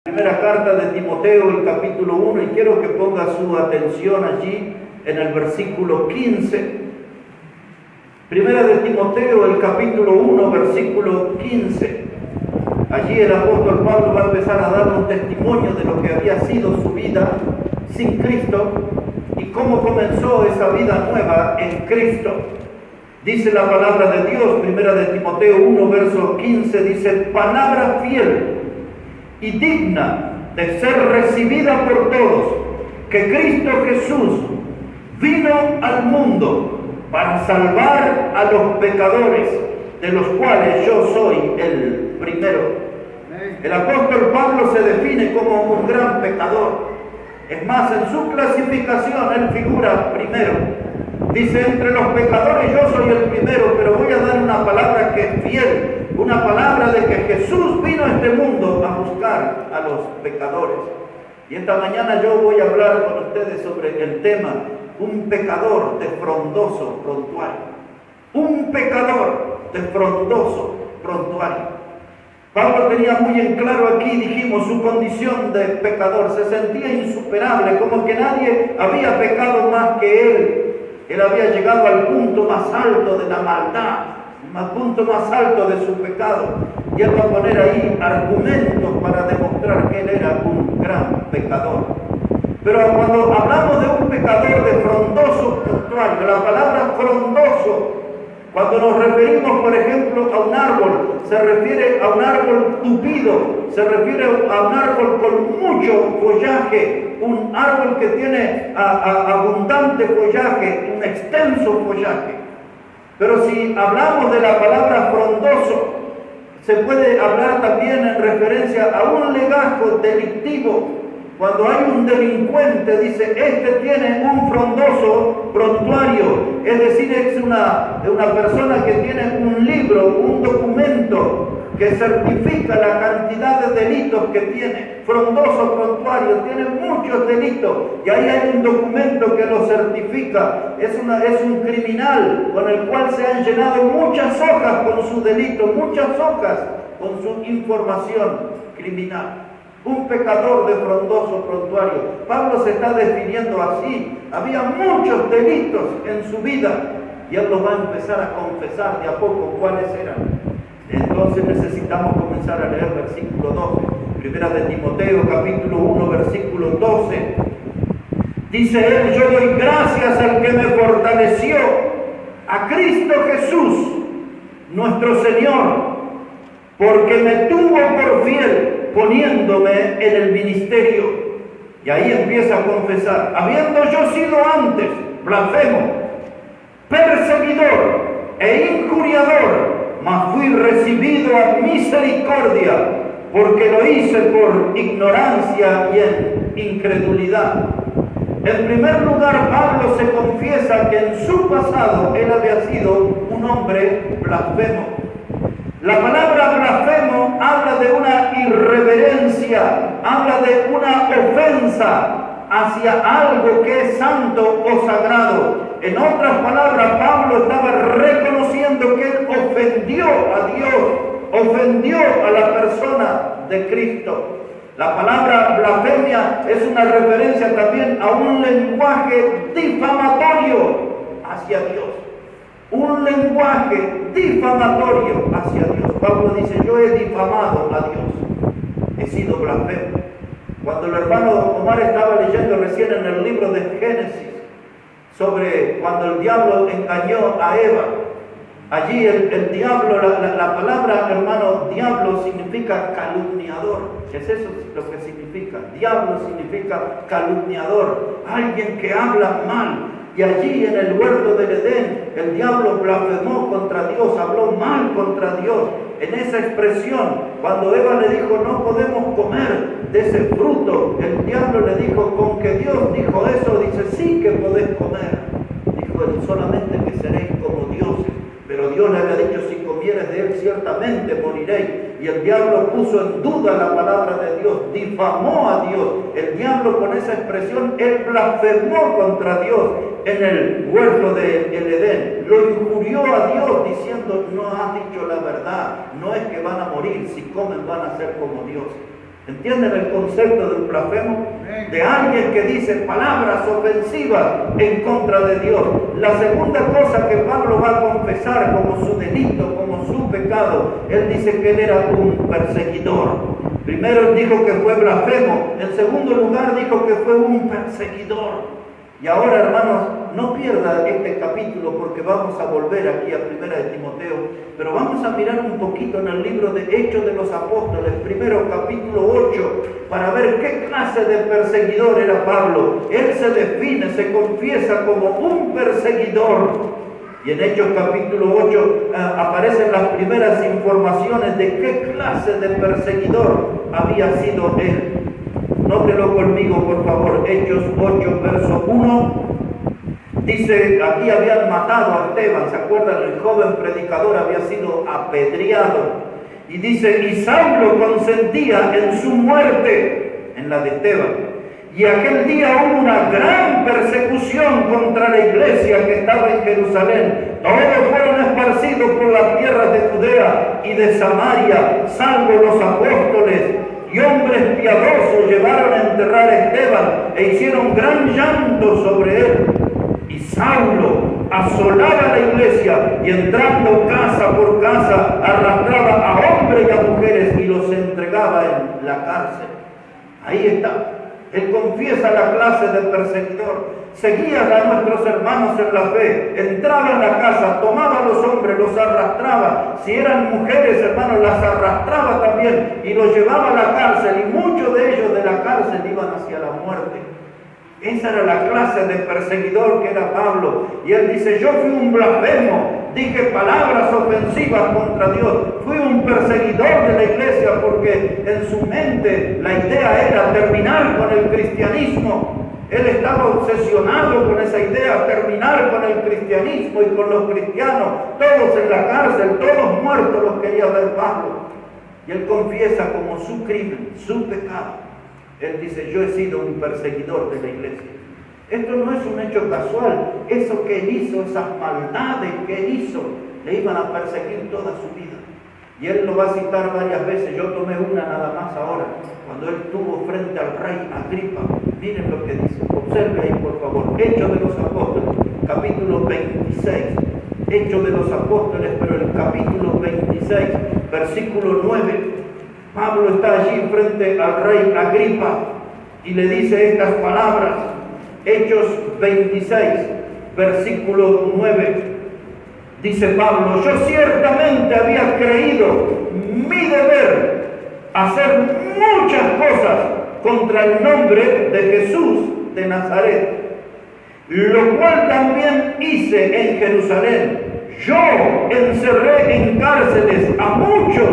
Primera carta de Timoteo, el capítulo 1, y quiero que ponga su atención allí en el versículo 15. Primera de Timoteo, el capítulo 1, versículo 15. Allí el apóstol Pablo va a empezar a dar un testimonio de lo que había sido su vida sin Cristo y cómo comenzó esa vida nueva en Cristo. Dice la palabra de Dios, Primera de Timoteo 1, verso 15, dice: palabra fiel y digna de ser recibida por todos, que Cristo Jesús vino al mundo para salvar a los pecadores, de los cuales yo soy el primero. El apóstol Pablo se define como un gran pecador. Es más, en su clasificación él figura primero. Dice: entre los pecadores yo soy el primero, pero voy a dar una palabra que es fiel, una palabra de que Jesús vino a este mundo a buscar a los pecadores. Y esta mañana yo voy a hablar con ustedes sobre el tema: un pecador de frondoso prontuario. Un pecador de frondoso prontuario. Pablo tenía muy en claro aquí, dijimos, su condición de pecador. Se sentía insuperable, como que nadie había pecado más que él. Él había llegado al punto más alto de la maldad, al punto más alto de su pecado. Y él va a poner ahí argumentos para demostrar que él era un gran pecador. Pero cuando hablamos de un pecador de frondoso prontuario, la palabra frondoso, cuando nos referimos, por ejemplo, a un árbol, se refiere a un árbol tupido, se refiere a un árbol con mucho follaje, un árbol que tiene abundante follaje, un extenso follaje. Pero si hablamos de la palabra frondoso, se puede hablar también en referencia a un legajo delictivo. Cuando hay un delincuente, dice: este tiene un frondoso prontuario, es decir, es una persona que tiene un libro, un documento que certifica la cantidad de delitos que tiene. Frondoso prontuario, tiene muchos delitos y ahí hay un documento que lo certifica. Es un criminal con el cual se han llenado muchas hojas con su delito, muchas hojas con su información criminal. Un pecador de frondoso prontuario. Pablo se está definiendo así. Había muchos delitos en su vida y él los va a empezar a confesar de a poco cuáles eran. Entonces necesitamos comenzar a leer versículo 12. Primera de Timoteo, capítulo 1, versículo 12. Dice él: yo doy gracias al que me fortaleció, a Cristo Jesús, nuestro Señor, porque me tuvo por fiel, poniéndome en el ministerio. Y ahí empieza a confesar: habiendo yo sido antes blasfemo, perseguidor e injuriador, mas fui recibido a misericordia, porque lo hice por ignorancia y en incredulidad. En primer lugar, Pablo se confiesa que en su pasado él había sido un hombre blasfemo. La palabra blasfemo habla de una irreverencia, habla de una ofensa hacia algo que es santo o sagrado. En otras palabras, Pablo estaba reconociendo que él ofendió a Dios, ofendió a la persona de Cristo. La palabra blasfemia es una referencia también a un lenguaje difamatorio hacia Dios. Un lenguaje difamatorio hacia Dios. Pablo dice: yo he difamado a Dios, he sido blasfemo. Cuando el hermano Omar estaba leyendo recién en el libro de Génesis sobre cuando el diablo engañó a Eva, allí el diablo, la palabra, hermano, diablo significa calumniador. ¿Es eso lo que significa? Diablo significa calumniador, alguien que habla mal. Y allí en el huerto del Edén, el diablo blasfemó contra Dios, habló mal contra Dios. En esa expresión, cuando Eva le dijo: no podemos comer de ese fruto, el diablo le dijo: con que Dios dijo eso, dice: sí que podés comer. Dijo él: solamente que seréis como dioses. Pero Dios le había dicho: si comieres de él, ciertamente moriréis. Y el diablo puso en duda la palabra de Dios, difamó a Dios. El diablo, con esa expresión, él blasfemó contra Dios en el huerto del Edén. Lo injurió a Dios diciendo: no has dicho la verdad, no es que van a morir, si comen van a ser como Dios. ¿Entienden el concepto del blasfemo? De alguien que dice palabras ofensivas en contra de Dios. La segunda cosa que Pablo va a confesar como su delito, como su pecado, él dice que él era un perseguidor. Primero él dijo que fue blasfemo, en segundo lugar dijo que fue un perseguidor. Y ahora, hermanos, no pierda este capítulo porque vamos a volver aquí a 1 de Timoteo, pero vamos a mirar un poquito en el libro de Hechos de los Apóstoles, primero capítulo 8, para ver qué clase de perseguidor era Pablo. Él se define, se confiesa como un perseguidor. Y en Hechos capítulo 8 aparecen las primeras informaciones de qué clase de perseguidor había sido él. Nótelo conmigo, por favor, Hechos 8, verso 1. Dice, aquí habían matado a Esteban, ¿se acuerdan? El joven predicador había sido apedreado. Y dice, y Saulo consentía en su muerte, en la de Esteban. Y aquel día hubo una gran persecución contra la iglesia que estaba en Jerusalén. Todos fueron esparcidos por las tierras de Judea y de Samaria, salvo los apóstoles. Y hombres piadosos llevaron a enterrar a Esteban e hicieron gran llanto sobre él. Y Saulo asolaba la iglesia y entrando casa por casa arrastraba a hombres y a mujeres y los entregaba en la cárcel. Ahí está. Él confiesa la clase de perseguidor. Seguía a nuestros hermanos en la fe, entraba en la casa, tomaba a los hombres, los arrastraba. Si eran mujeres, hermanos, las arrastraba también y los llevaba a la cárcel. Y muchos de ellos de la cárcel iban hacia la muerte. Esa era la clase de perseguidor que era Pablo. Y él dice, yo fui un blasfemo, dije palabras ofensivas contra Dios, fui un perseguidor de la iglesia porque en su mente la idea era terminar con el cristianismo. Él estaba obsesionado con esa idea, terminar con el cristianismo y con los cristianos, todos en la cárcel, todos muertos los quería ver Pablo. Y él confiesa como su crimen, su pecado. Él dice, yo he sido un perseguidor de la iglesia. Esto no es un hecho casual. Eso que él hizo, esas maldades que él hizo, le iban a perseguir toda su vida. Y él lo va a citar varias veces. Yo tomé una nada más ahora, cuando él estuvo frente al rey Agripa. Miren lo que dice. Observe ahí, por favor. Hechos de los Apóstoles, capítulo 26. Hechos de los Apóstoles, pero el capítulo 26, versículo 9. Pablo está allí frente al rey Agripa y le dice estas palabras. Hechos 26, versículo 9. Dice Pablo, yo ciertamente había creído mi deber hacer muchas cosas contra el nombre de Jesús de Nazaret, lo cual también hice en Jerusalén. Yo encerré en cárceles a muchos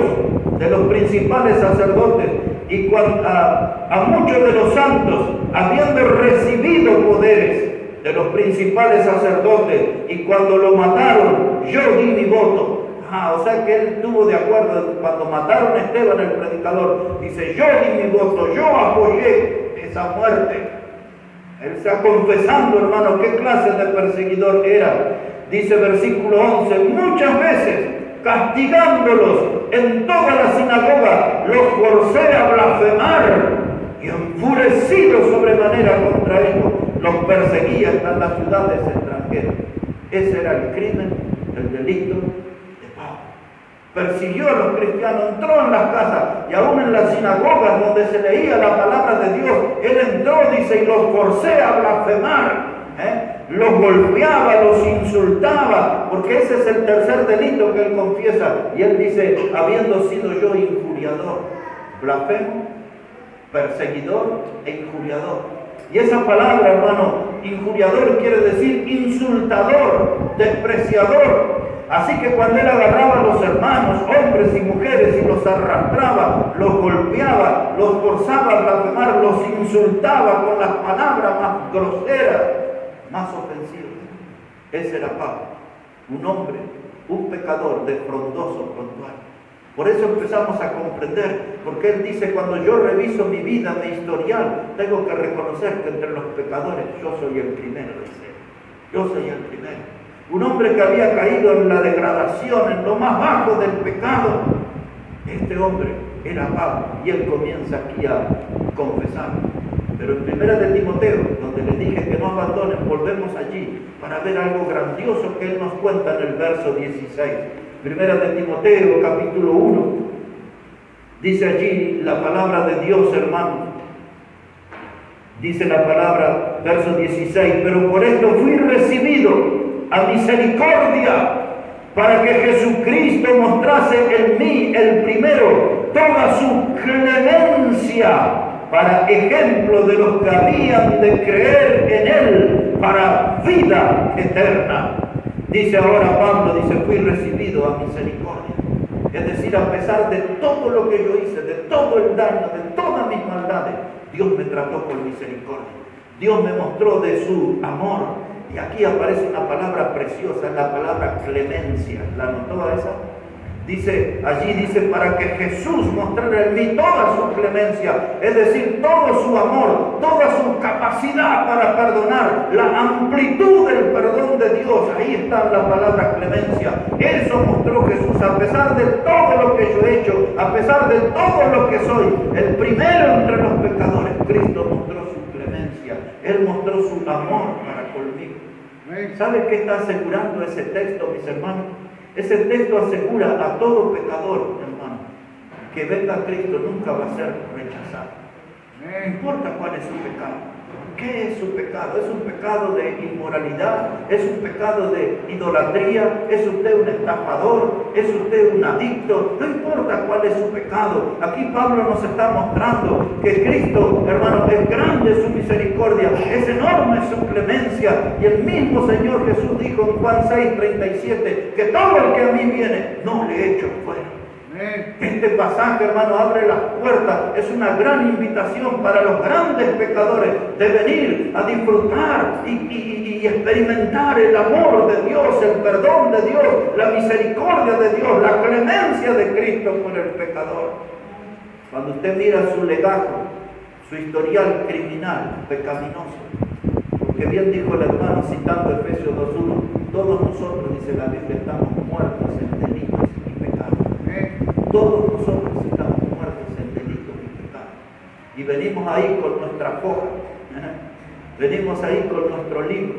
de los principales sacerdotes y a muchos de los santos, habiendo recibido poderes de los principales sacerdotes, y cuando lo mataron, yo di mi voto. O sea que él estuvo de acuerdo. Cuando mataron a Esteban el predicador, dice, yo di mi voto, yo apoyé esa muerte. Él está confesando, hermano, qué clase de perseguidor era. Dice versículo 11, muchas veces castigándolos en toda la sinagoga, los forcé a blasfemar, y enfurecido sobremanera contra ellos, los perseguía hasta las ciudades extranjeras. Ese era el crimen, el delito de Pablo. Persiguió a los cristianos, entró en las casas y aún en las sinagogas donde se leía la palabra de Dios, él entró, dice, y los forcé a blasfemar. Los golpeaba, los insultaba, porque ese es el tercer delito que él confiesa. Y él dice, habiendo sido yo injuriador, blasfemo, perseguidor e injuriador. Y esa palabra, hermano, injuriador quiere decir insultador, despreciador. Así que cuando él agarraba a los hermanos, hombres y mujeres, y los arrastraba, los golpeaba, los forzaba a blasfemar, los insultaba con las palabras más groseras, más ofensivas. Ese era Pablo, un hombre, un pecador de frondoso prontuario. Por eso empezamos a comprender, porque él dice, cuando yo reviso mi vida, mi historial, tengo que reconocer que entre los pecadores yo soy el primero, dice. Yo soy el primero. Un hombre que había caído en la degradación, en lo más bajo del pecado. Este hombre era Pablo, y él comienza aquí a confesar. Pero en primera de Timoteo, donde le dije que no abandonen, volvemos allí para ver algo grandioso que él nos cuenta en el verso 16. Primera de Timoteo, capítulo 1, dice allí la palabra de Dios, hermano. Dice la palabra, verso 16, pero por esto fui recibido a misericordia, para que Jesucristo mostrase en mí, el primero, toda su clemencia, para ejemplo de los que habían de creer en Él, para vida eterna. Dice ahora Pablo, dice, fui recibido a misericordia. Es decir, a pesar de todo lo que yo hice, de todo el daño, de todas mis maldades, Dios me trató con misericordia. Dios me mostró de su amor. Y aquí aparece una palabra preciosa, la palabra clemencia. ¿La notó esa? Dice, allí dice, para que Jesús mostrara en mí toda su clemencia, es decir, todo su amor, toda su capacidad para perdonar, la amplitud del perdón de Dios. Ahí está la palabra clemencia. Eso mostró Jesús, a pesar de todo lo que yo he hecho, a pesar de todo lo que soy, el primero entre los pecadores. Cristo mostró su clemencia, Él mostró su amor para conmigo. ¿Sabe qué está asegurando ese texto, mis hermanos? Ese texto asegura a todo pecador, hermano, que venga a Cristo nunca va a ser rechazado. No importa cuál es su pecado. ¿Qué es su pecado? ¿Es un pecado de inmoralidad? ¿Es un pecado de idolatría? ¿Es usted un estafador? ¿Es usted un adicto? No importa cuál es su pecado. Aquí Pablo nos está mostrando que Cristo, hermano, es grande su misericordia, es enorme su clemencia. Y el mismo Señor Jesús dijo en Juan 6:37 que todo el que a mí viene no le echo fuera. Este pasaje, hermano, abre las puertas. Es una gran invitación para los grandes pecadores de venir a disfrutar y experimentar el amor de Dios, el perdón de Dios, la misericordia de Dios, la clemencia de Cristo por el pecador. Cuando usted mira su legajo, su historial criminal, pecaminoso, porque bien dijo el hermano citando Efesios 2:1, todos nosotros, dice la Biblia, estamos muertos en delitos y pecados. Todos nosotros estamos muertos en delitos y pecados. Y venimos ahí con nuestra hoja, venimos ahí con nuestro libro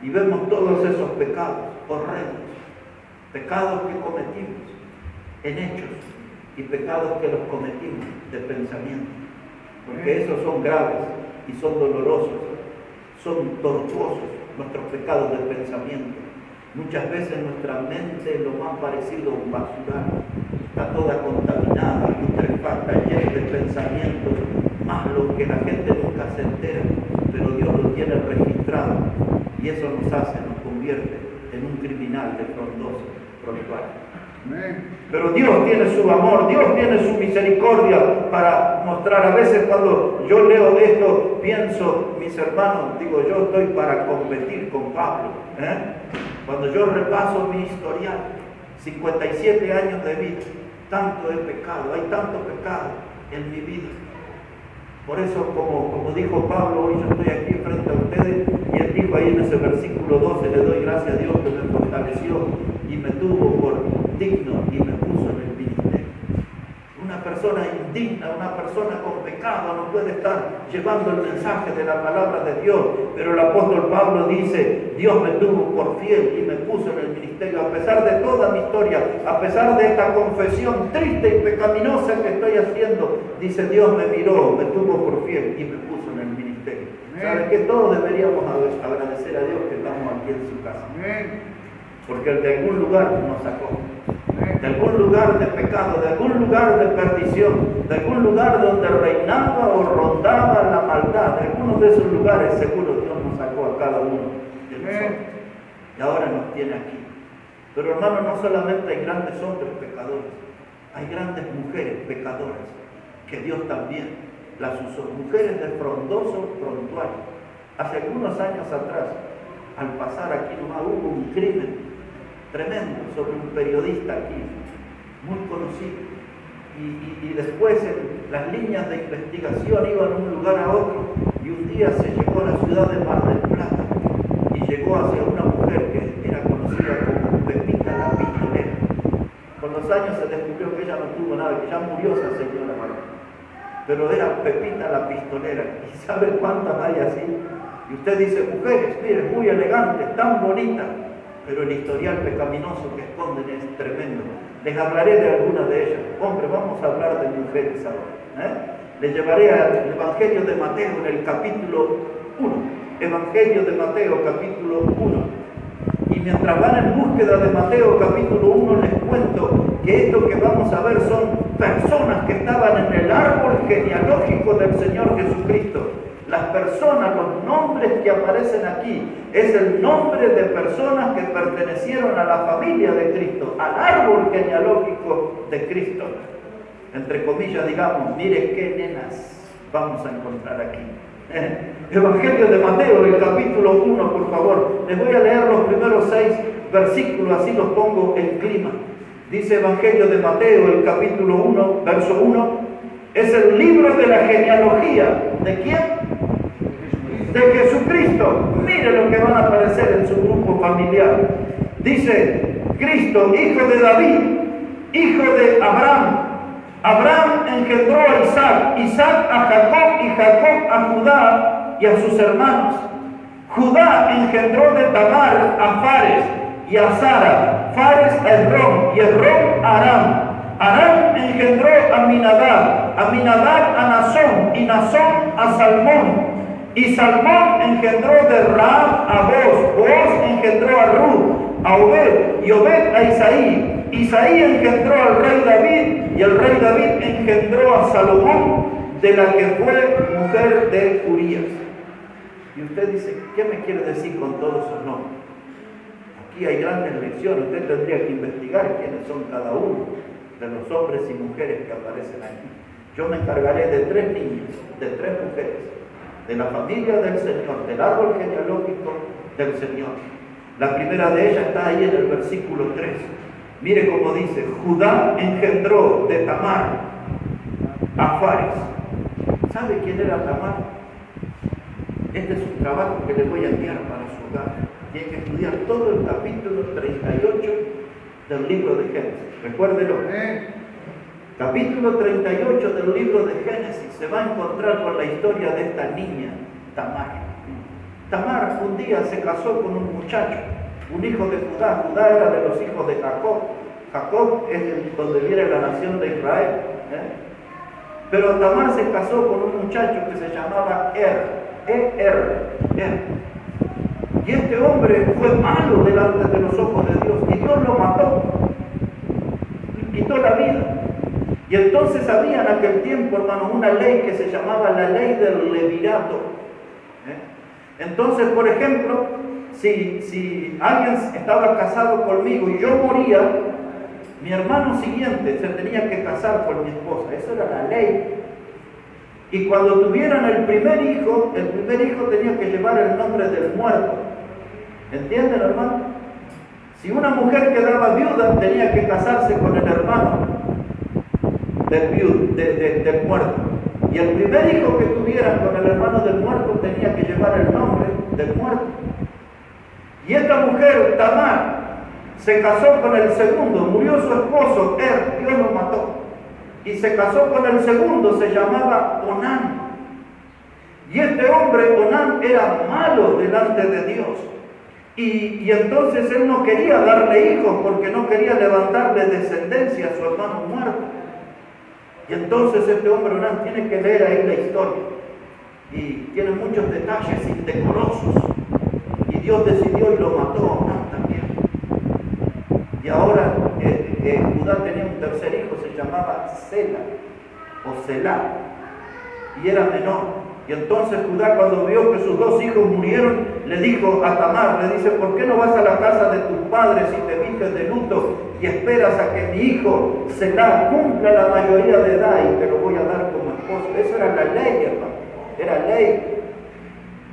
y vemos todos esos pecados horrendos, pecados que cometimos en hechos y pecados que los cometimos de pensamiento, porque esos son graves y son dolorosos, son tortuosos nuestros pecados de pensamiento. Muchas veces nuestra mente lo más parecido a un basural, está toda contaminada, putrefacta, llena de pensamientos malos que la gente nunca se entera, pero Dios lo tiene registrado y eso nos hace, nos convierte en un criminal de frondoso prontuario. Pero Dios tiene su amor, Dios tiene su misericordia para mostrar. A veces cuando yo leo esto, pienso, mis hermanos, digo, yo estoy para competir con Pablo. Cuando yo repaso mi historial, 57 años de vida, tanto he pecado, hay tanto pecado en mi vida. Por eso, como dijo Pablo, hoy yo estoy aquí frente a ustedes, y él dijo ahí en ese versículo 12, le doy gracias a Dios que me fortaleció y me tuvo por digno y me puso en el ministerio. Una persona indigna, una persona con pecado no puede estar llevando el mensaje de la palabra de Dios, pero el apóstol Pablo dice, Dios me tuvo por fiel y me puso en el ministerio, a pesar de toda mi historia, a pesar de esta confesión triste y pecaminosa que estoy haciendo, dice, Dios me miró, me tuvo por fiel y me puso en el ministerio. ¿Sabe que todos deberíamos agradecer a Dios que estamos aquí en su casa? Porque de algún lugar nos sacó, de algún lugar de pecado, de algún lugar de perdición, de algún lugar donde reinaba o rondaba la maldad, de algunos de esos lugares seguro Dios nos sacó a cada uno de nosotros y ahora nos tiene aquí. Pero hermano, no solamente hay grandes hombres pecadores, hay grandes mujeres pecadoras que Dios también las usó, mujeres de frondoso prontuario. Hace algunos años atrás, al pasar aquí nomás, hubo un crimen tremendo sobre un periodista aquí, muy conocido. Y después en las líneas de investigación iban de un lugar a otro y un día se llegó a la ciudad de Mar del Plata y llegó hacia una mujer que era conocida como Pepita la Pistolera, con los años se descubrió que ella no tuvo nada, que ya murió esa señora, pero era Pepita la pistolera. ¿Y sabe cuántas hay así? Y usted dice, mujeres, mire, muy elegantes, tan bonitas, pero el historial pecaminoso que esconden es tremendo. Les hablaré de algunas de ellas. Hombre, vamos a hablar de mujeres ahora. Les llevaré al Evangelio de Mateo en el capítulo 1. Evangelio de Mateo, capítulo 1. Y mientras van en búsqueda de Mateo, capítulo 1, les cuento que esto que vamos a ver son personas que estaban en el árbol genealógico del Señor Jesucristo. Las personas, los nombres que aparecen aquí, es el nombre de personas que pertenecieron a la familia de Cristo, al árbol genealógico de Cristo. Entre comillas, digamos, mire qué nenas vamos a encontrar aquí. Evangelio de Mateo, el capítulo 1, por favor. Les voy a leer los primeros 6 versículos, así los pongo en clima. Dice Evangelio de Mateo, el capítulo 1, verso 1. Es el libro de la genealogía. ¿De quién? De Jesucristo. Mire lo que van a aparecer en su grupo familiar. Dice, Cristo, hijo de David, hijo de Abraham. Abraham engendró a Isaac, Isaac a Jacob y Jacob a Judá y a sus hermanos. Judá engendró de Tamar a Fares y a Sara, Fares a Esrom y Esrom a Aram. Aram engendró a Aminadab a Nazón y Nazón a Salmón. Y Salmón engendró de Rahab a Boaz engendró a Ruth, a Obed y Obed a Isaí. Isaí engendró al rey David y el rey David engendró a Salomón, de la que fue mujer de Urías. Y usted dice, ¿qué me quiere decir con todos esos nombres? Aquí hay grandes lecciones, usted tendría que investigar quiénes son cada uno de los hombres y mujeres que aparecen aquí. Yo me encargaré de 3 niñas, de 3 mujeres, de la familia del Señor, del árbol genealógico del Señor. La primera de ellas está ahí en el versículo 3. Mire cómo dice, Judá engendró de Tamar a Fares. ¿Sabe quién era Tamar? Este es un trabajo que les voy a enviar para su hogar. Tiene que estudiar todo el capítulo 38 del libro de Génesis. Recuérdelo. Capítulo 38 del libro de Génesis se va a encontrar con la historia de esta niña, Tamar. Tamar un día se casó con un muchacho, un hijo de Judá. Judá era de los hijos de Jacob. Jacob es donde viene la nación de Israel. Pero Tamar se casó con un muchacho que se llamaba Er. Y este hombre fue malo delante de los ojos de Dios y Dios lo mató, le quitó la vida. Y entonces había en aquel tiempo, hermano, una ley que se llamaba la ley del levirato. Entonces, por ejemplo, si alguien estaba casado conmigo y yo moría, mi hermano siguiente se tenía que casar con mi esposa. Eso era la ley. Y cuando tuvieran el primer hijo tenía que llevar el nombre del muerto. ¿Entienden, hermano? Si una mujer quedaba viuda, tenía que casarse con el hermano del muerto. Y el primer hijo que tuvieran con el hermano del muerto tenía que llevar el nombre del muerto. Y esta mujer, Tamar, se casó con el segundo, murió su esposo, Dios lo mató. Y se casó con el segundo, se llamaba Onán. Y este hombre, Onán, era malo delante de Dios. Y entonces él no quería darle hijos porque no quería levantarle descendencia a su hermano muerto. Y entonces este hombre, Onán, tiene que leer ahí la historia. Y tiene muchos detalles indecorosos. Y Dios decidió y lo mató a Onán también. Y ahora Judá tenía un tercer hijo, se llamaba Sela o Selá, y era menor. Y entonces Judá, cuando vio que sus 2 hijos murieron, le dijo a Tamar, le dice, ¿por qué no vas a la casa de tus padres y te vistes de luto y esperas a que mi hijo Selá cumpla la mayoría de edad y te lo voy a dar como esposo? Eso era la ley, hermano, era ley.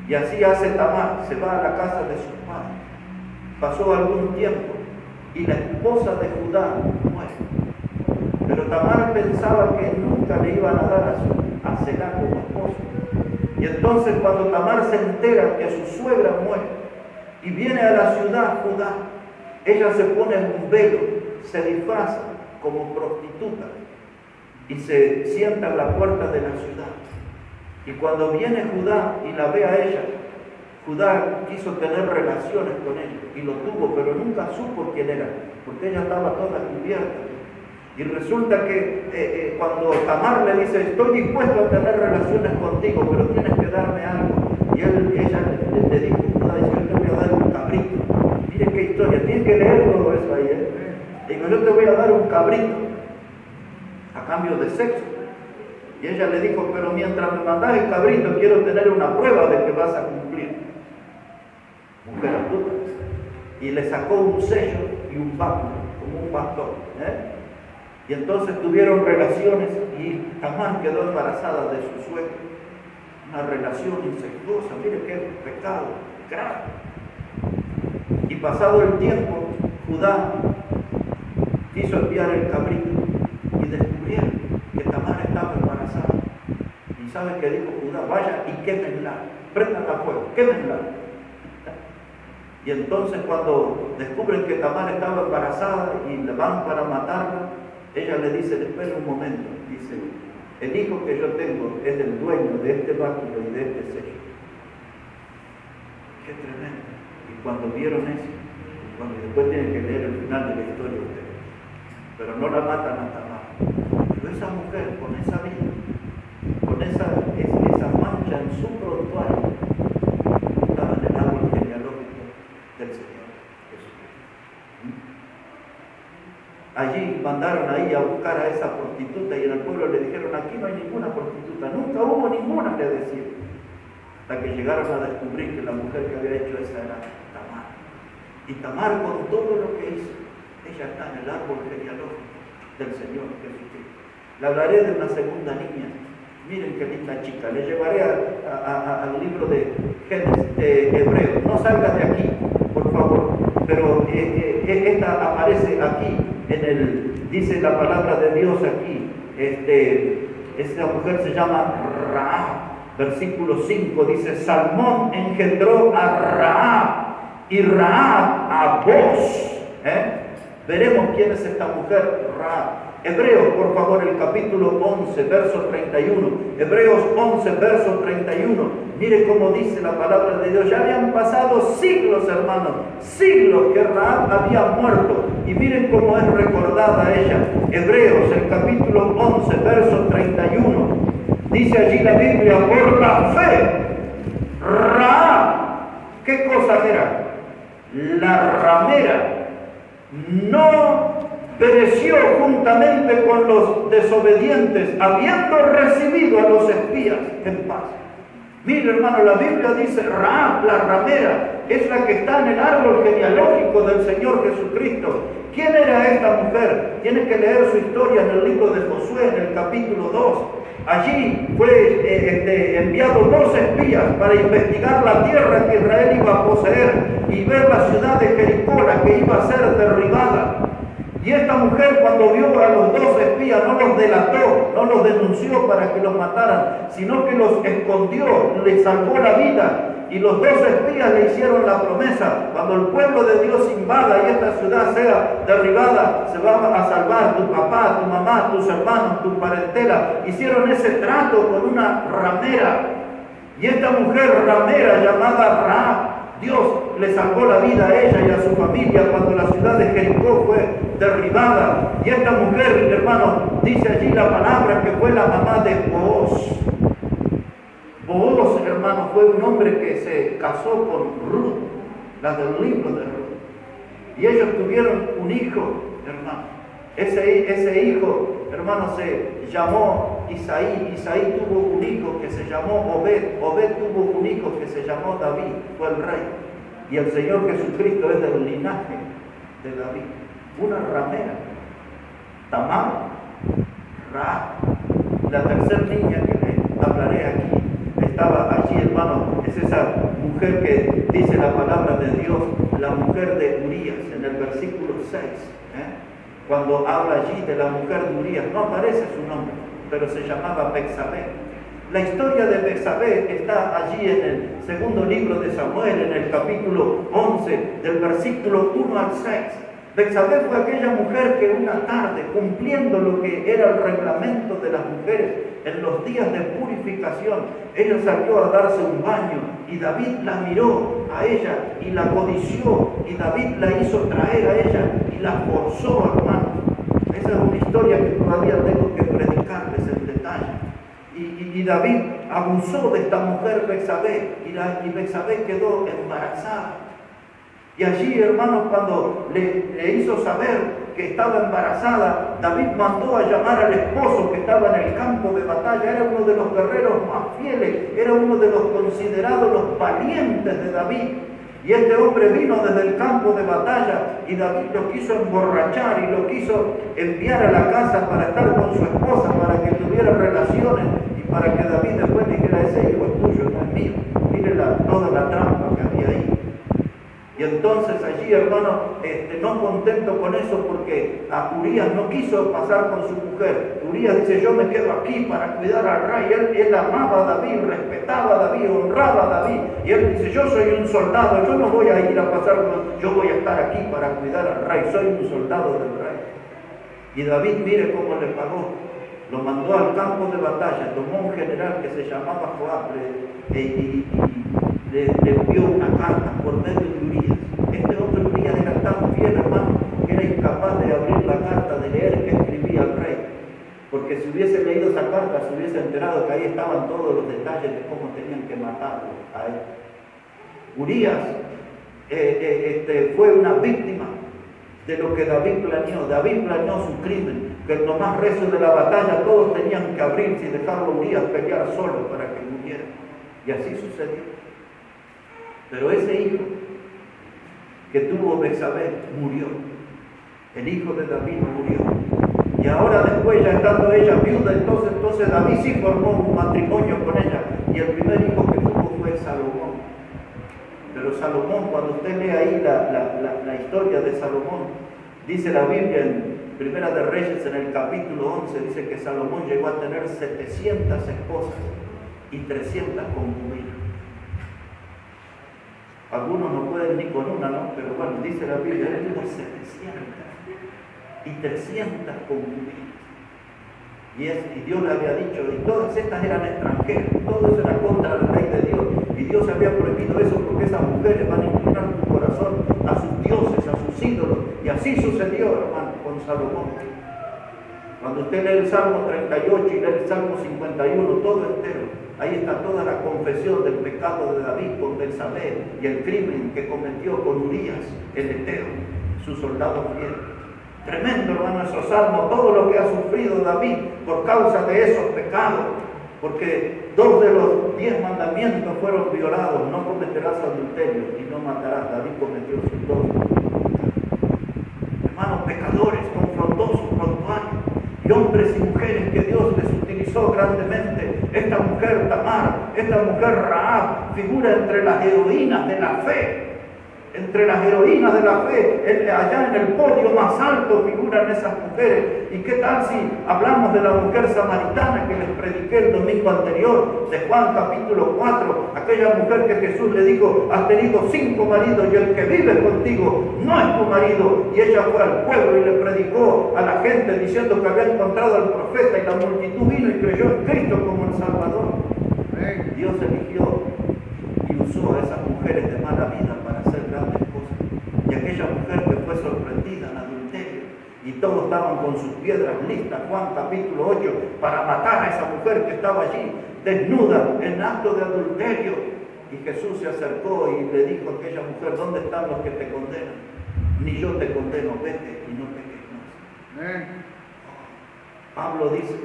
Y así hace Tamar, se va a la casa de sus padres. Pasó algún tiempo y la esposa de Judá muere. Pero Tamar pensaba que nunca le iban a dar a Selá como esposo. Y entonces cuando Tamar se entera que su suegra muere y viene a la ciudad Judá, ella se pone un velo, se disfraza como prostituta y se sienta en la puerta de la ciudad. Y cuando viene Judá y la ve a ella, Judá quiso tener relaciones con ella y lo tuvo, pero nunca supo quién era, porque ella estaba toda cubierta. Y resulta que cuando Tamar le dice, estoy dispuesto a tener relaciones contigo, pero tienes que darme algo. Y ella le dijo, Judá, dice, yo te voy a dar un cabrito. Mire qué historia, tienes que leer todo eso ahí. Digo, yo te voy a dar un cabrito a cambio de sexo. Y ella le dijo, pero mientras me mandas el cabrito, quiero tener una prueba de que vas a cumplir. Mujer astuta. Y le sacó un sello y un báculo, como un bastón. Y entonces tuvieron relaciones y Tamar quedó embarazada de su suegro. Una relación incestuosa, mire qué pecado grave. Y pasado el tiempo, Judá quiso enviar el cabrito y descubrieron que Tamar estaba embarazada. ¿Y sabe qué dijo Judá? Vaya y quémenla, prendan a fuego, quémenla. Y entonces cuando descubren que Tamar estaba embarazada y le van para matarla, ella le dice, espera un momento, dice, el hijo que yo tengo es el dueño de este báculo y de este sello. Qué tremendo. Y cuando vieron eso, bueno, después tienen que leer el final de la historia ustedes, pero no la matan a Tamar. Pero esa mujer con esa vida, con esa mancha en su prontuario, estaba en el árbol genealógico del Señor Jesucristo. Allí mandaron ahí a buscar a esa prostituta y en el pueblo le dijeron, aquí no hay ninguna prostituta, nunca hubo ninguna, le decían. Hasta que llegaron a descubrir que la mujer que había hecho esa era Tamar. Y Tamar, con todo lo que hizo, ella está en el árbol genealógico del Señor Jesucristo. Le hablaré de una segunda niña. Miren qué linda chica. Le llevaré al libro de Génesis, de Hebreos. No salgas de aquí, por favor. Pero esta aparece aquí, dice la palabra de Dios aquí. Esta mujer se llama Rahab. Versículo 5 dice, Salmón engendró a Rahab y Rahab a Boz. Veremos quién es esta mujer, Rahab. Hebreos, por favor, el capítulo 11, verso 31. Hebreos 11, verso 31. Mire cómo dice la palabra de Dios. Ya habían pasado siglos, hermanos, siglos que Rahab había muerto. Y miren cómo es recordada ella. Hebreos, el capítulo 11, verso 31. Dice allí la Biblia, por la fe, Rahab, ¿qué cosa era? La ramera no pereció juntamente con los desobedientes, habiendo recibido a los espías en paz. Mire, hermano, la Biblia dice, Rahab, la ramera, es la que está en el árbol genealógico del Señor Jesucristo. ¿Quién era esta mujer? Tiene que leer su historia en el libro de Josué, en el capítulo 2. Allí fue enviado 2 espías para investigar la tierra que Israel iba a poseer y ver la ciudad de Jericó, la que iba a ser derribada. Y esta mujer, cuando vio a los 2 espías, no los delató, no los denunció para que los mataran, sino que los escondió, les salvó la vida. Y los 2 espías le hicieron la promesa, cuando el pueblo de Dios invada y esta ciudad sea derribada, se va a salvar tu papá, tu mamá, tus hermanos, tu parentela. Hicieron ese trato con una ramera. Y esta mujer ramera llamada Rahab, Dios le salvó la vida a ella y a su familia cuando la ciudad de Jericó fue derribada. Y esta mujer, hermano, dice allí la palabra que fue la mamá de Booz. Booz, hermano, fue un hombre que se casó con Ruth, la del libro de Ruth. Y ellos tuvieron un hijo, hermano. Ese hijo, hermano, se llamó Isaí. Isaí tuvo un hijo que se llamó Obed. Obed tuvo un hijo que se llamó David, fue el rey. Y el Señor Jesucristo es del linaje de David. Una ramera. Tamar, Rahab. La tercera niña que le hablaré aquí estaba allí, hermano. Es esa mujer que dice la palabra de Dios, la mujer de Urías, en el versículo 6. Cuando habla allí de la mujer de Urías, no aparece su nombre, pero se llamaba Betsabé. La historia de Betsabé está allí en el segundo libro de Samuel, en el capítulo 11, del versículo 1 al 6. Betsabé fue aquella mujer que una tarde, cumpliendo lo que era el reglamento de las mujeres en los días de purificación, ella salió a darse un baño y David la miró a ella y la codició y David la hizo traer a ella y la forzó, hermano. Esa es una historia que todavía tengo que predicarles en detalle. Y David abusó de esta mujer Betsabé y Betsabé quedó embarazada. Y allí, hermanos, cuando le hizo saber que estaba embarazada, David mandó a llamar al esposo que estaba en el campo de batalla. Era uno de los guerreros más fieles, era uno de los considerados los valientes de David. Y este hombre vino desde el campo de batalla y David lo quiso emborrachar y lo quiso enviar a la casa para estar con su esposa, para que tuviera relaciones y para que David después dijera: ese hijo es tuyo, no es mío. Mire toda la trampa que había ahí. Y entonces allí, hermano, no contento con eso, porque a Urías no quiso pasar con su mujer. Urías dice: yo me quedo aquí para cuidar al rey. Él amaba a David, respetaba a David, honraba a David. Y él dice: yo soy un soldado, yo no voy a ir a pasar yo voy a estar aquí para cuidar al rey, soy un soldado del rey. Y David, mire cómo le pagó. Lo mandó al campo de batalla, tomó un general que se llamaba Joab y le envió una carta por medio de Urías. Este hombre Urías era tan fiel, hermano, que era incapaz de abrir la carta, de leer que escribía el rey. Porque si hubiese leído esa carta, se hubiese enterado que ahí estaban todos los detalles de cómo tenían que matarlo a él. Urías fue una víctima de lo que David planeó. David planeó su crimen, que en lo más recio de la batalla todos tenían que abrirse y dejarlo Urías pelear solo para que muriera. Y así sucedió. Pero ese hijo que tuvo Betsabé murió. El hijo de David murió. Y ahora después, ya estando ella viuda, entonces David sí formó un matrimonio con ella. Y el primer hijo que tuvo fue Salomón. Pero Salomón, cuando usted lee ahí la historia de Salomón, dice la Biblia en Primera de Reyes, en el capítulo 11, dice que Salomón llegó a tener 700 esposas y 300 concubinas. Algunos no pueden ni con una, ¿no? Pero bueno, dice la Biblia, él tuvo 700 y 300 concubinas. Y Dios le había dicho, y todas estas eran extranjeras, todo eso era contra el rey de Dios. Y Dios había prohibido eso porque esas mujeres van a inclinar tu corazón a sus dioses, a sus ídolos. Y así sucedió, hermano, con Salomón. Cuando usted lee el Salmo 38 y lee el Salmo 51, todo entero, ahí está toda la confesión del pecado de David con Betsabé y el crimen que cometió con Urías, el heteo, su soldado fiel. Tremendo, hermano, esos salmos, todo lo que ha sufrido David por causa de esos pecados, porque 2 de los 10 mandamientos fueron violados: no cometerás adulterio y no matarás. David cometió sus 2. Hermanos, pecadores, confrontosos, prontuarios, y hombres y mujeres que Dios les utilizó grandemente. Esta mujer Tamar, esta mujer Rahab, figura entre las heroínas de la fe. Entre las heroínas de la fe, allá en el podio más alto figuran esas mujeres. ¿Y qué tal si hablamos de la mujer samaritana que les prediqué el domingo anterior, de Juan capítulo 4? Aquella mujer que Jesús le dijo: has tenido 5 maridos y el que vive contigo no es tu marido. Y ella fue al pueblo y le predicó a la gente diciendo que había encontrado al profeta, y la multitud vino y creyó en Cristo como el Salvador. Dios eligió y usó a esas mujeres de mala vida para hacer grandes cosas. Y aquella mujer que fue sorprendida en adulterio, y todos estaban con sus piedras listas, Juan capítulo 8, para matar a esa mujer que estaba allí, desnuda, en acto de adulterio. Y Jesús se acercó y le dijo a aquella mujer: ¿dónde están los que te condenan? Ni yo te condeno, vete y no peques más. Pablo dice: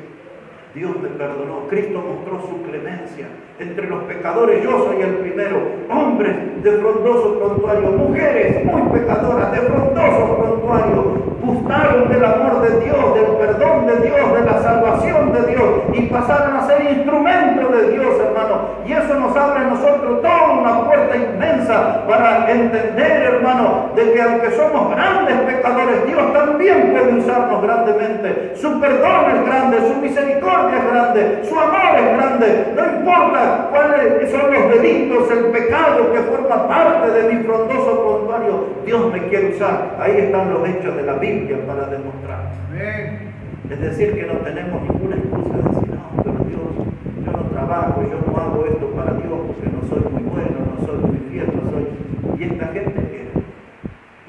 Dios me perdonó, Cristo mostró su clemencia. Entre los pecadores yo soy el primero. Hombres de frondoso prontuario, mujeres muy pecadoras de frondoso prontuario, gustaron del amor de Dios, del perdón de Dios, de la salvación de Dios, y pasaron a ser instrumentos de Dios, hermano. Y eso nos abre a nosotros toda una puerta inmensa para entender, hermano, de que aunque somos grandes pecadores, Dios también puede usarnos grandemente. Su perdón es grande, su misericordia es grande, su amor es grande. No importa cuáles son los delitos, el pecado que forma parte de mi frondoso prontuario, Dios me quiere usar. Ahí están los hechos de la Biblia para demostrar. Es decir, que no tenemos ninguna excusa de decir, no, pero Dios, yo no trabajo, yo no hago esto para Dios porque no soy muy bueno, no soy muy fiel, no soy... Y esta gente que...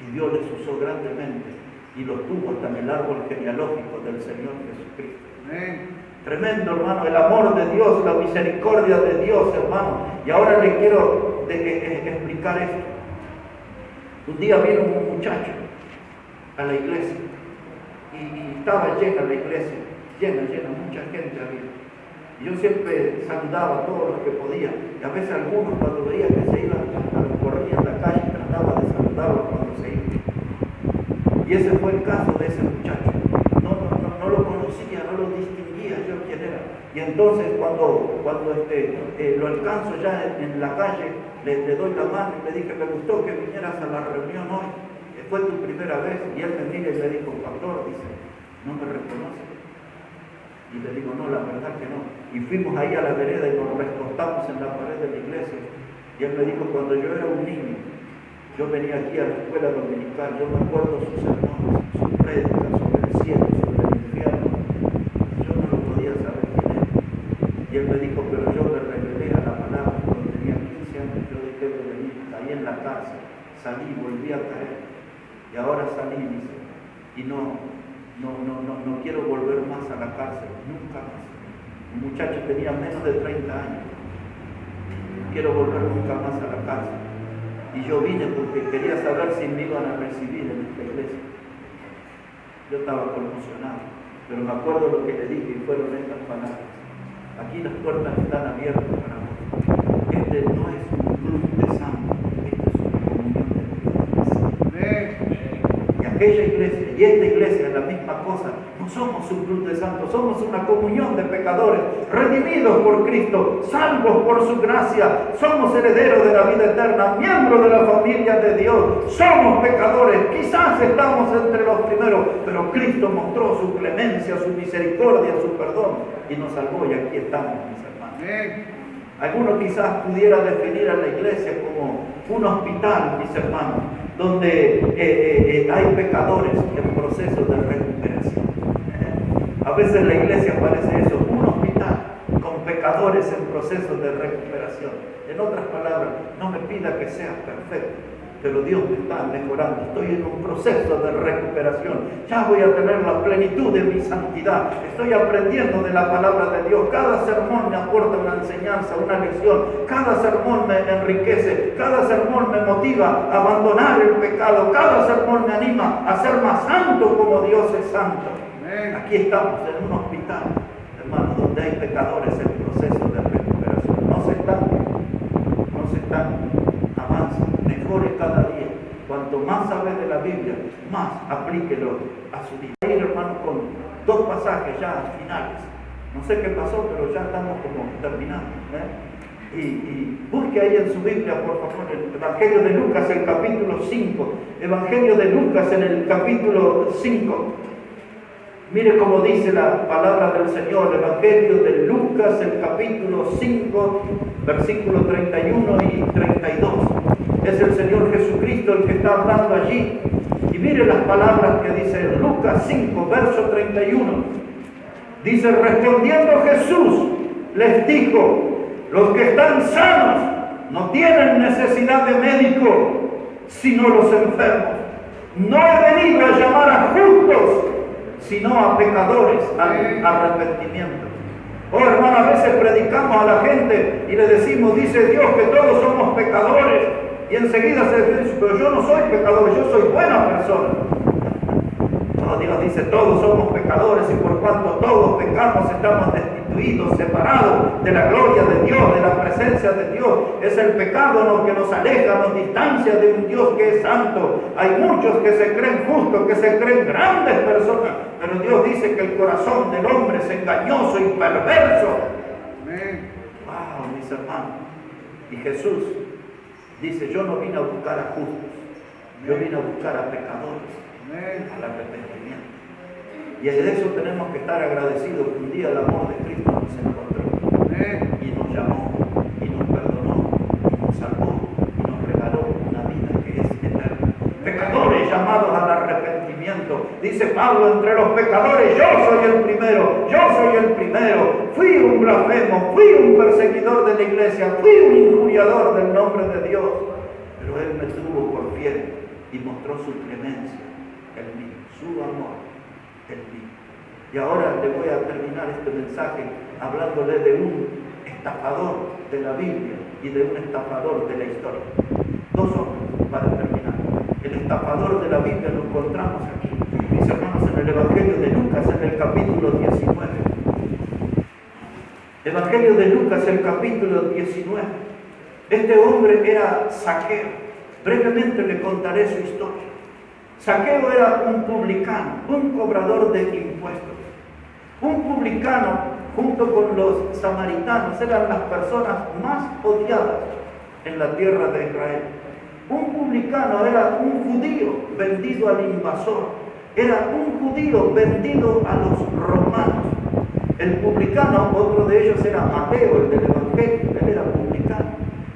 Y Dios les usó grandemente y los tuvo hasta en el árbol genealógico del Señor Jesucristo. Tremendo, hermano, el amor de Dios, la misericordia de Dios, hermano. Y ahora le quiero explicar esto. Un día vino un muchacho a la iglesia y estaba llena la iglesia, llena, mucha gente había. Y yo siempre saludaba a todos los que podía. Y a veces algunos cuando veía que se iban a recorrer en la calle, trataba de saludarlos cuando se iban. Y ese fue el caso de ese muchacho. No lo conocía, no lo distinguía yo quién era. Y entonces cuando lo alcanzo ya en la calle, le doy la mano y le dije, me gustó que vinieras a la reunión hoy. Fue tu primera vez. Y él me mira y me dijo, pastor, dice, ¿no me reconoce? Y le digo, no, la verdad que no. Y fuimos ahí a la vereda y nos recostamos en la pared de la iglesia. Y él me dijo, cuando yo era un niño, yo venía aquí a la escuela dominical, yo me acuerdo sus sermones, sus prédicas sobre el cielo, sobre el infierno. Yo no lo podía saber quién era. Y él me dijo, pero yo me revelé a la palabra. Cuando tenía 15 años yo dejé de venir, caí en la cárcel, salí, volví a caer. Y ahora salí, dice, y no quiero volver más a la cárcel, nunca más. Un muchacho tenía menos de 30 años. No quiero volver nunca más a la cárcel. Y yo vine porque quería saber si me iban a recibir en esta iglesia. Yo estaba conmocionado, pero me acuerdo lo que le dije y fueron estas palabras. Aquí las puertas están abiertas para vos. Este no es un club de santos, este es una comunión de Dios. Y aquella iglesia y esta iglesia es la misma cosa. No somos un club de santos, somos una comunión de pecadores, redimidos por Cristo, salvos por su gracia, somos herederos de la vida eterna, miembros de la familia de Dios, somos pecadores, quizás estamos entre los primeros, pero Cristo mostró su clemencia, su misericordia, su perdón y nos salvó y aquí estamos, mis hermanos. Algunos quizás pudiera definir a la iglesia como un hospital, mis hermanos, donde hay pecadores en proceso de recuperación. A veces la iglesia parece eso, un hospital con pecadores en proceso de recuperación. En otras palabras, no me pida que sea perfecto, pero Dios me está mejorando. Estoy en un proceso de recuperación. Ya voy a tener la plenitud de mi santidad. Estoy aprendiendo de la palabra de Dios. Cada sermón me aporta una enseñanza, una lección. Cada sermón me enriquece. Cada sermón me motiva a abandonar el pecado. Cada sermón me anima a ser más santo como Dios es santo. Aquí estamos en un hospital, hermano, donde hay pecadores en proceso de recuperación. No se estanquen, avancen, mejore cada día. Cuanto más sabe de la Biblia, más aplíquelo a su vida. Ir, hermano, con dos pasajes ya finales. No sé qué pasó, pero ya estamos como terminando. Y busque ahí en su Biblia, por favor, el Evangelio de Lucas, el capítulo 5. Evangelio de Lucas en el capítulo 5. Mire cómo dice la palabra del Señor, el Evangelio de Lucas, el capítulo 5, versículos 31 y 32. Es el Señor Jesucristo el que está hablando allí. Y mire las palabras que dice Lucas 5, verso 31. Dice, respondiendo Jesús, les dijo, los que están sanos no tienen necesidad de médico, sino los enfermos. No he venido a llamar a justos, sino a pecadores al arrepentimiento. Oh, hermano, a veces predicamos a la gente y le decimos, dice Dios que todos somos pecadores, y enseguida se dice, pero yo no soy pecador, yo soy buena persona. No, Dios dice, todos somos pecadores y por cuanto todos pecamos estamos destituidos, separados de la gloria de Dios, de la presencia de Dios. Es el pecado lo que nos aleja, nos distancia de un Dios que es santo. Hay muchos que se creen justos, que se creen grandes personas, pero Dios dice que el corazón del hombre es engañoso y perverso. Amén. Wow, mis hermanos. Y Jesús dice, yo no vine a buscar a justos, yo vine a buscar a pecadores, al arrepentimiento. Y de eso tenemos que estar agradecidos, que un día el amor de Cristo nos encontró y nos llamó y nos perdonó y nos salvó y nos regaló una vida que es eterna. dice Pablo, entre los pecadores yo soy el primero, yo soy el primero. Fui un blasfemo, fui un perseguidor de la iglesia, fui un injuriador del nombre de Dios. Pero Él me tuvo por fiel y mostró su clemencia en mí, su amor en mí. Y ahora le voy a terminar este mensaje hablándole de un estafador de la Biblia y de un estafador de la historia. Dos hombres para terminar. El estafador de la Biblia lo encontramos aquí, mis hermanos, en el Evangelio de Lucas, en el capítulo 19. Evangelio de Lucas, el capítulo 19. Este hombre era Zaqueo. Brevemente le contaré su historia. Zaqueo era un publicano, un cobrador de impuestos. Un publicano, junto con los samaritanos, eran las personas más odiadas en la tierra de Israel. Un publicano era un judío vendido al invasor, era un judío vendido a los romanos. El publicano, otro de ellos era Mateo, el del Evangelio, él era publicano.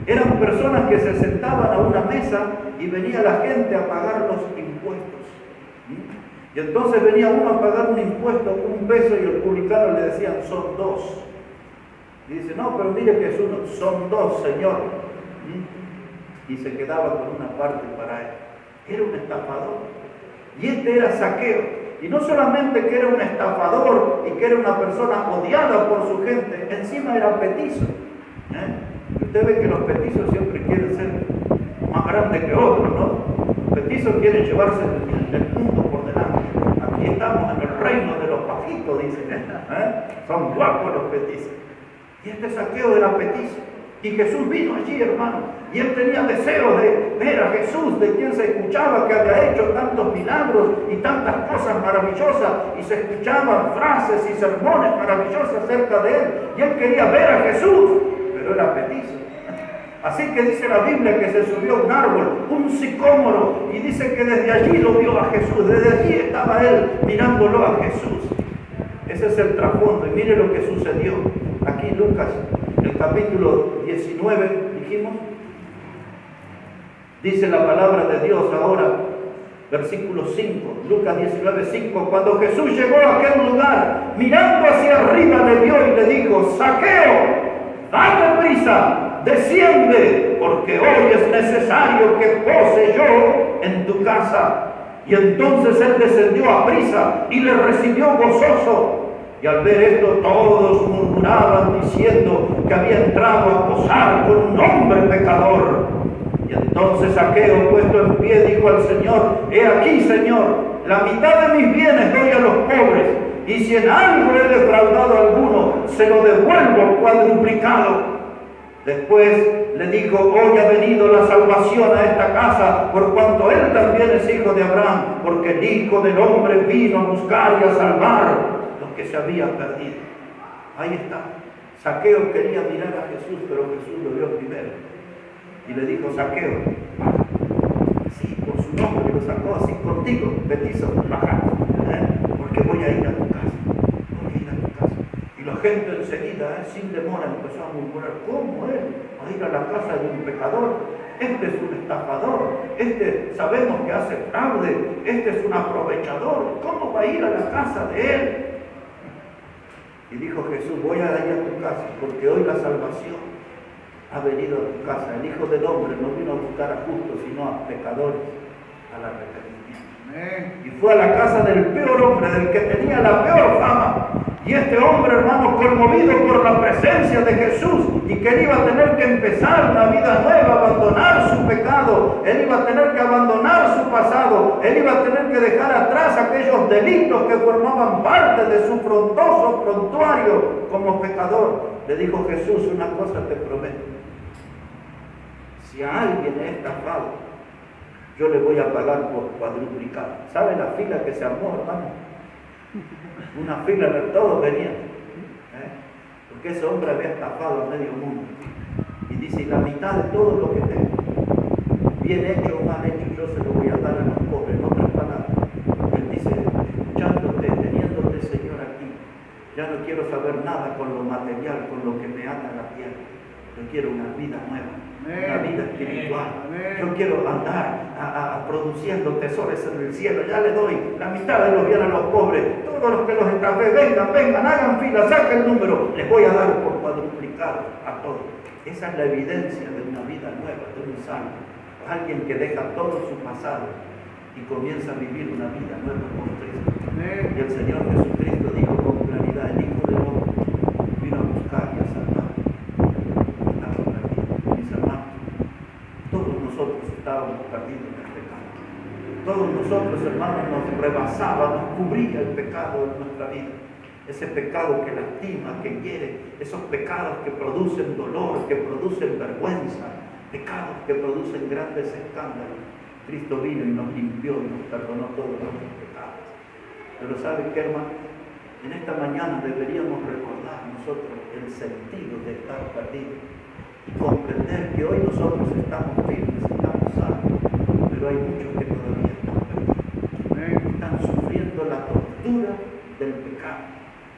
Eran personas que se sentaban a una mesa y venía la gente a pagar los impuestos. Y entonces venía uno a pagar un impuesto, un peso, y el publicano le decían, son 2. Y dice, no, pero mire que es uno, son 2, señor. Y se quedaba con una parte para él. Era un estafador. Y este era Zaqueo. Y no solamente que era un estafador y que era una persona odiada por su gente, encima era petizo. Y usted ve que los petizos siempre quieren ser más grandes que otros, ¿no? Los petizos quieren llevarse el mundo por delante. Aquí estamos en el reino de los pajitos, dicen. Son guapos los petizos. Y este Zaqueo era petizo. Y Jesús vino allí, hermano, y él tenía deseo de ver a Jesús, de quien se escuchaba que había hecho tantos milagros y tantas cosas maravillosas, y se escuchaban frases y sermones maravillosos acerca de él, y él quería ver a Jesús, pero era petizo. Así que dice la Biblia que se subió a un árbol, un sicómoro, y dice que desde allí lo vio a Jesús, desde allí estaba él mirándolo a Jesús. Ese es el trasfondo, y mire lo que sucedió. Aquí Lucas, el capítulo 19, dijimos, dice la palabra de Dios ahora, versículo 5, Lucas 19, 5, cuando Jesús llegó a aquel lugar, mirando hacia arriba le vio y le dijo, Zaqueo, date prisa, desciende, porque hoy es necesario que pose yo en tu casa. Y entonces él descendió a prisa y le recibió gozoso. Y al ver esto todos murmuraban diciendo que había entrado a posar con un hombre pecador. Y entonces Zaqueo, puesto en pie, dijo al Señor, he aquí, Señor, la mitad de mis bienes doy a los pobres, y si en algo he defraudado a alguno, se lo devuelvo cuadruplicado. Después le dijo, hoy ha venido la salvación a esta casa, por cuanto él también es hijo de Abraham, porque el Hijo del Hombre vino a buscar y a salvar que se había perdido. Ahí está. Zaqueo quería mirar a Jesús, pero Jesús lo vio primero. Y le dijo, Zaqueo, baja. Sí, por su nombre lo sacó así contigo, petizo, baja. Porque voy a ir a tu casa. Voy a ir a tu casa. Y la gente enseguida, sin demora, empezó a murmurar, ¿cómo él va a ir a la casa de un pecador? Este es un estafador, este sabemos que hace fraude, este es un aprovechador. ¿Cómo va a ir a la casa de él? Y dijo Jesús, voy a ir a tu casa, porque hoy la salvación ha venido a tu casa. El Hijo del Hombre no vino a buscar a justos, sino a pecadores, al arrepentimiento. Y fue a la casa del peor hombre, del que tenía la peor fama. Y este hombre, hermano, conmovido por la presencia de Jesús, y que él iba a tener que empezar una vida nueva, abandonar su pecado, él iba a tener que abandonar su pasado, él iba a tener que dejar atrás aquellos delitos que formaban parte de su frondoso prontuario como pecador. Le dijo Jesús, una cosa te prometo, si a alguien he estafado, yo le voy a pagar por cuadruplicado. ¿Sabe la fila que se armó, hermano? Una fila de todos venían, porque ese hombre había estafado a medio mundo. Y dice, la mitad de todo lo que tengo, bien hecho o mal hecho, yo se lo voy a dar a los pobres. En otras palabras, él dice, escuchándote, teniéndote, Señor, aquí, ya no quiero saber nada con lo material, con lo que me ata la tierra. Yo quiero una vida nueva, una vida espiritual. Yo quiero andar produciendo tesoros en el cielo. Ya le doy la mitad de los bienes a los pobres. Todos los que los estafé, vengan, hagan fila, saquen el número. Les voy a dar por cuadruplicado a todos. Esa es la evidencia de una vida nueva, de un salvo. Alguien que deja todo su pasado y comienza a vivir una vida nueva con Cristo. Y el Señor Jesucristo dijo con claridad: el Hijo del Hombre vino a buscar y a salvar. Estaba perdido. Mis hermanos, todos nosotros estábamos perdidos en el pecado. Todos nosotros, hermanos, nos rebasaba, nos cubría el pecado en nuestra vida. Ese pecado que lastima, que hiere, esos pecados que producen dolor, que producen vergüenza, pecados que producen grandes escándalos. Cristo vino y nos limpió y nos perdonó todos nuestros pecados. Pero ¿sabe qué, hermano? En esta mañana deberíamos recordar nosotros el sentido de estar perdidos y comprender que hoy nosotros estamos firmes, estamos salvos, pero hay muchos que todavía están perdidos. Están sufriendo la tortura del pecado.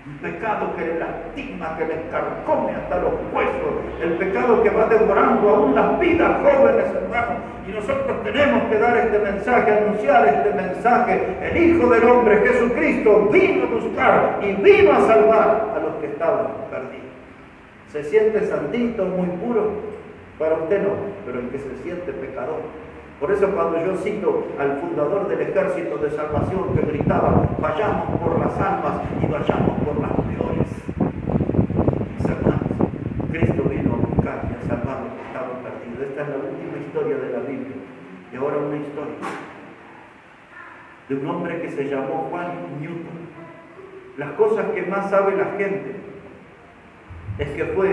Un pecado que le lastima, que le carcome hasta los huesos. El pecado que va devorando aún las vidas jóvenes, hermanos. Y nosotros tenemos que dar este mensaje, anunciar este mensaje. El Hijo del Hombre, Jesucristo, vino a buscar y vino a salvar a los que estaban perdidos. ¿Se siente santito, muy puro? Para usted no, pero el que se siente pecador. Por eso cuando yo cito al fundador del Ejército de Salvación que gritaba: vayamos por las almas y vayamos por las peores. Mis hermanos, Cristo vino a buscar y a salvar a los que estaban perdidos. Esta es la última historia de la Biblia. Y ahora una historia de un hombre que se llamó Juan Newton. Las cosas que más sabe la gente es que fue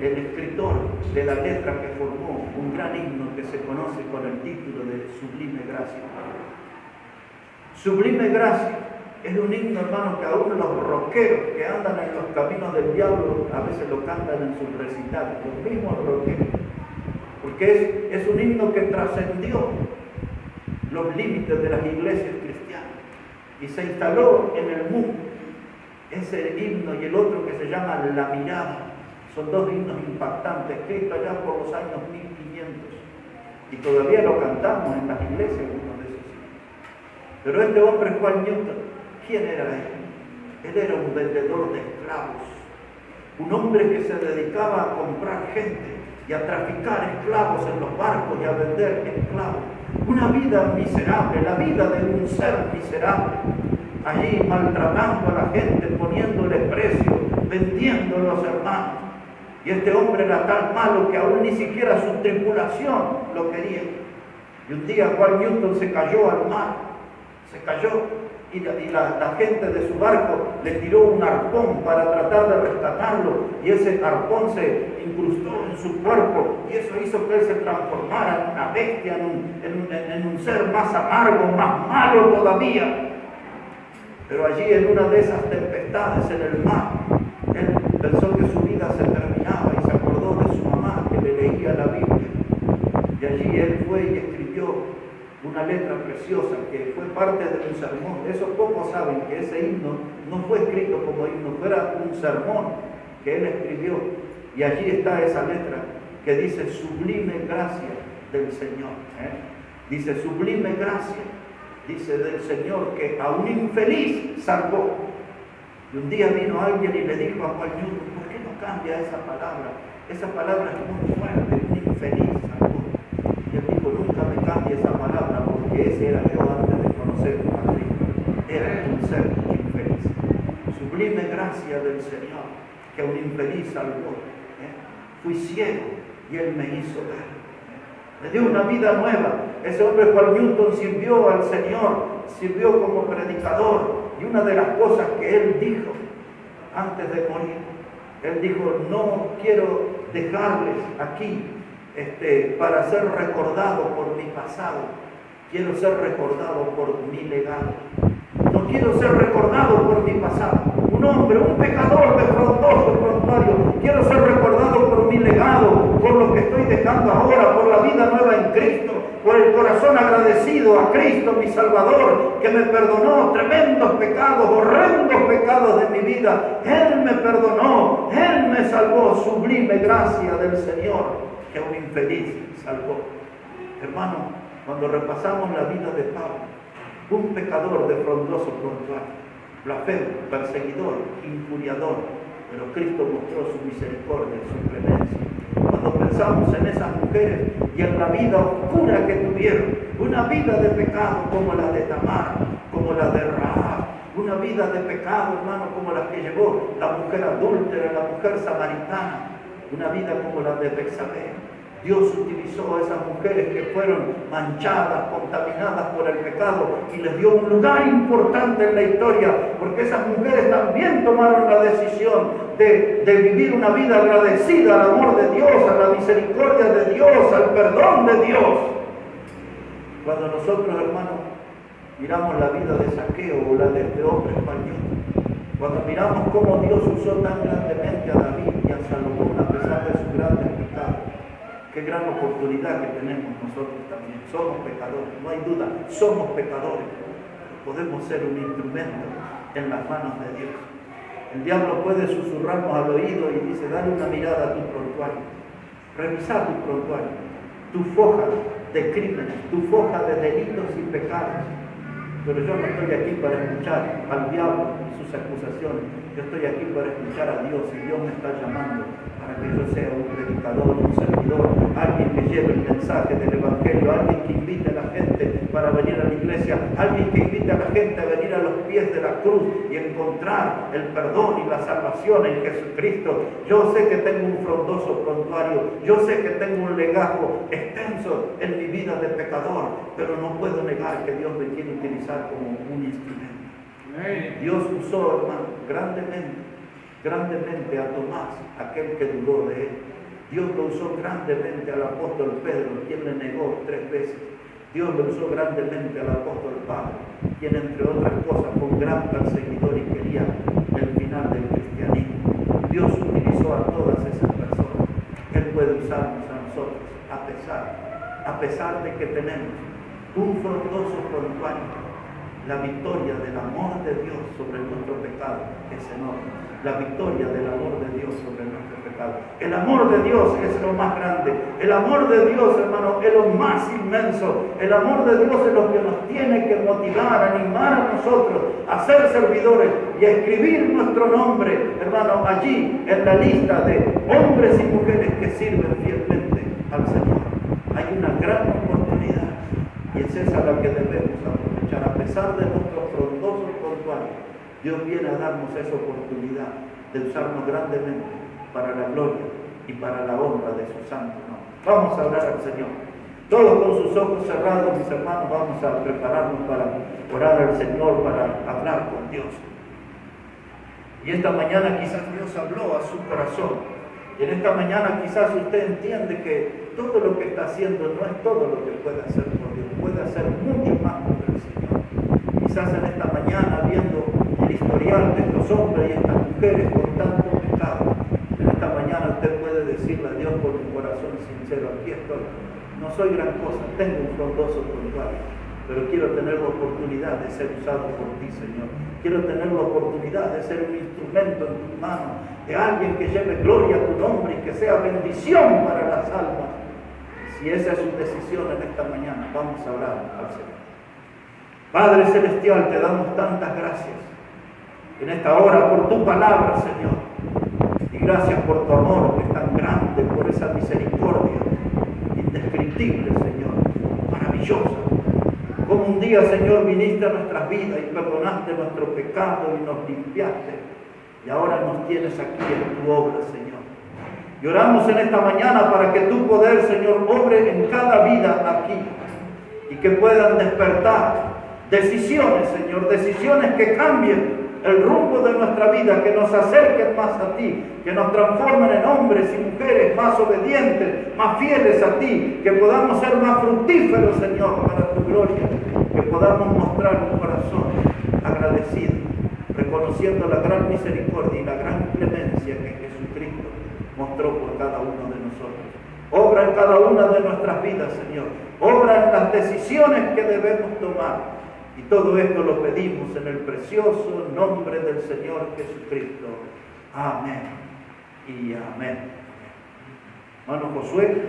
el escritor de la letra que formó un gran himno que se conoce con el título de Sublime Gracia. Sublime Gracia es un himno, hermano, que aún los rockeros que andan en los caminos del diablo a veces lo cantan en sus recitales, los mismos rockeros, porque es un himno que trascendió los límites de las iglesias cristianas y se instaló en el mundo. Ese himno y el otro que se llama La Mirada son dos himnos impactantes, escritos allá por los años 1500 y todavía lo cantamos en las iglesias, uno de esos himnos. Pero este hombre, Juan Newton, ¿quién era él? Él era un vendedor de esclavos, un hombre que se dedicaba a comprar gente y a traficar esclavos en los barcos y a vender esclavos. Una vida miserable, la vida de un ser miserable. Allí maltratando a la gente, poniéndole precio, vendiendo a los hermanos. Y este hombre era tan malo que aún ni siquiera su tripulación lo quería. Y un día Juan Newton se cayó al mar, se cayó y la gente de su barco le tiró un arpón para tratar de rescatarlo y ese arpón se incrustó en su cuerpo y eso hizo que él se transformara en una bestia, en un ser más amargo, más malo todavía. Pero allí en una de esas tempestades en el mar, él pensó que su vida se terminaba y se acordó de su mamá que le leía la Biblia. Y allí él fue y escribió una letra preciosa que fue parte de un sermón. Eso pocos saben que ese himno no fue escrito como himno, fuera un sermón que él escribió. Y allí está esa letra que dice: sublime gracia del Señor. Dice: sublime gracia. Dice del Señor que a un infeliz salvó. Y un día vino alguien y le dijo a Juan Newton: ¿por qué no cambia esa palabra? Esa palabra es muy fuerte, un infeliz salvó. Y él dijo: nunca me cambie esa palabra, porque ese era yo antes de conocer a Cristo. Era un ser infeliz. Sublime gracia del Señor que a un infeliz salvó. Fui ciego y Él me hizo ver. Le dio una vida nueva. Ese hombre Juan Newton sirvió al Señor, sirvió como predicador. Y una de las cosas que él dijo antes de morir, él dijo: no quiero dejarles aquí para ser recordado por mi pasado. Quiero ser recordado por mi legado. No quiero ser recordado por mi pasado. Un hombre, un pecador defraudoso, frontario. Quiero ser recordado por mi legado, por lo que estoy dejando ahora, por la vida nueva en Cristo. por el corazón agradecido a Cristo, mi Salvador, que me perdonó tremendos pecados, horrendos pecados de mi vida. Él me perdonó, Él me salvó, sublime gracia del Señor, que un infeliz salvó. Hermano, cuando repasamos la vida de Pablo, un pecador de frondoso prontuario, blasfemo, perseguidor, injuriador, pero Cristo mostró su misericordia y su clemencia. Cuando pensamos en esas mujeres y en la vida oscura que tuvieron, una vida de pecado como la de Tamar, como la de Rahab, una vida de pecado, hermano, como la que llevó la mujer adúltera, la mujer samaritana, una vida como la de Betsabé. Dios utilizó a esas mujeres que fueron manchadas, contaminadas por el pecado y les dio un lugar importante en la historia, porque esas mujeres también tomaron la decisión de vivir una vida agradecida al amor de Dios, a la misericordia de Dios, al perdón de Dios. Cuando nosotros, hermanos, miramos la vida de Zaqueo o la de este hombre español, cuando miramos cómo Dios usó tan grandemente a David y a Salomón a pesar de sus grandes pecados, qué gran oportunidad que tenemos nosotros también. Somos pecadores, no hay duda, somos pecadores. Podemos ser un instrumento en las manos de Dios. El diablo puede susurrarnos al oído y dice, dale una mirada a tu prontuario. Revisa tu prontuario, tu foja de crímenes, tu foja de delitos y pecados. Pero yo no estoy aquí para escuchar al diablo y sus acusaciones. Yo estoy aquí para escuchar a Dios y Dios me está llamando para que yo sea un predicador, un servidor, alguien que lleve el mensaje del Evangelio, alguien que invite a la gente para venir a la iglesia, alguien que invite a la gente a venir a los pies de la cruz y encontrar el perdón y la salvación en Jesucristo. Yo sé que tengo un frondoso prontuario, yo sé que tengo un legajo extenso en mi vida de pecador, pero no puedo negar que Dios me quiere utilizar como un instrumento. Dios usó, hermano, grandemente a Tomás, aquel que dudó de él. Dios lo usó grandemente al apóstol Pedro, quien le negó 3 veces. Dios lo usó grandemente al apóstol Pablo, quien entre otras cosas fue un gran perseguidor y quería el final del cristianismo. Dios utilizó a todas esas personas. Él puede usarnos a nosotros, a pesar de que tenemos un frondoso prontuario. La victoria del amor de Dios sobre nuestro pecado es enorme. La victoria del amor de Dios sobre nuestro pecado. El amor de Dios es lo más grande. El amor de Dios, hermano, es lo más inmenso. El amor de Dios es lo que nos tiene que motivar, animar a nosotros a ser servidores y a escribir nuestro nombre, hermano, allí en la lista de hombres y mujeres que sirven fielmente al Señor. Hay una gran oportunidad y es esa la que debemos aprovechar. A pesar de nuestros frondosos prontuarios, Dios viene a darnos esa oportunidad de usarnos grandemente para la gloria y para la honra de su santo nombre. Vamos a orar al Señor. Todos con sus ojos cerrados, mis hermanos, vamos a prepararnos para orar al Señor, para hablar con Dios. Y esta mañana quizás Dios habló a su corazón. Y en esta mañana quizás usted entiende que todo lo que está haciendo no es todo lo que puede hacer por Dios. Puede hacer mucho más por el Señor. Quizás en esta mañana, viendo el historial de estos hombres y estas mujeres con tanto pecado, en esta mañana usted puede decirle a Dios con un corazón sincero, aquí estoy. No soy gran cosa, tengo un frondoso prontuario, pero quiero tener la oportunidad de ser usado por ti, Señor. Quiero tener la oportunidad de ser un instrumento en tus manos, de alguien que lleve gloria a tu nombre y que sea bendición para las almas. Si esa es su decisión en esta mañana, vamos a orar al Señor. Padre Celestial, te damos tantas gracias en esta hora por tu palabra, Señor. Y gracias por tu amor que es tan grande, por esa misericordia indescriptible, Señor, maravillosa. Como un día, Señor, viniste a nuestras vidas y perdonaste nuestro pecado y nos limpiaste. Y ahora nos tienes aquí en tu obra, Señor. Y oramos en esta mañana para que tu poder, Señor, obre en cada vida aquí. Y que puedan despertar decisiones, Señor, decisiones que cambien el rumbo de nuestra vida, que nos acerquen más a ti, que nos transformen en hombres y mujeres más obedientes, más fieles a ti, que podamos ser más fructíferos, Señor, para tu gloria, que podamos mostrar un corazón agradecido, reconociendo la gran misericordia y la gran clemencia que Jesucristo mostró por cada uno de nosotros. Obra en cada una de nuestras vidas, Señor. Obra en las decisiones que debemos tomar. Y todo esto lo pedimos en el precioso nombre del Señor Jesucristo. Amén y amén. Hermano Josué.